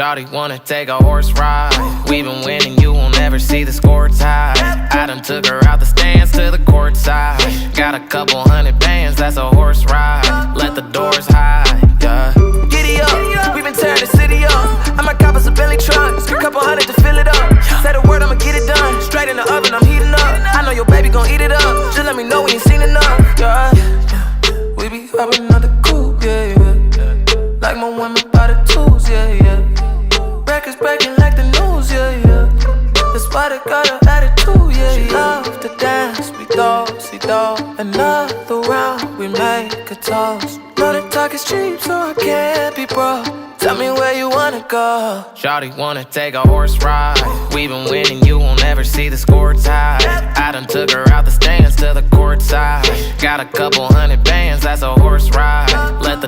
Shawty wanna take a horse ride. We been winning, you won't ever see the score tied. I done took her out the stands to the court side. Got a couple hundred bands, that's a horse ride. Let the doors hide, yeah. Giddy up, we been tearing the city up. I might cop us a Bentley truck, a couple hundred to fill it up. Say the word, I'ma get it done. Straight in the oven, I'm heating up. I know your baby gon' eat it up. Just let me know when you seen enough, yeah. We be hopping out the coupe, yeah, yeah. Like my women by the tools, yeah, yeah. Records breaking like the news, yeah, yeah. That's why they got her attitude, yeah, yeah. She love to dance, we do. Another round, we make a toast. Know the talk is cheap, so I can't be broke. Tell me where you wanna go. Shawty wanna take a horse ride. We been winning, you won't ever see the score tied. I done took her out the stands to the court side. Got a couple hundred bands, that's a horse ride. Let the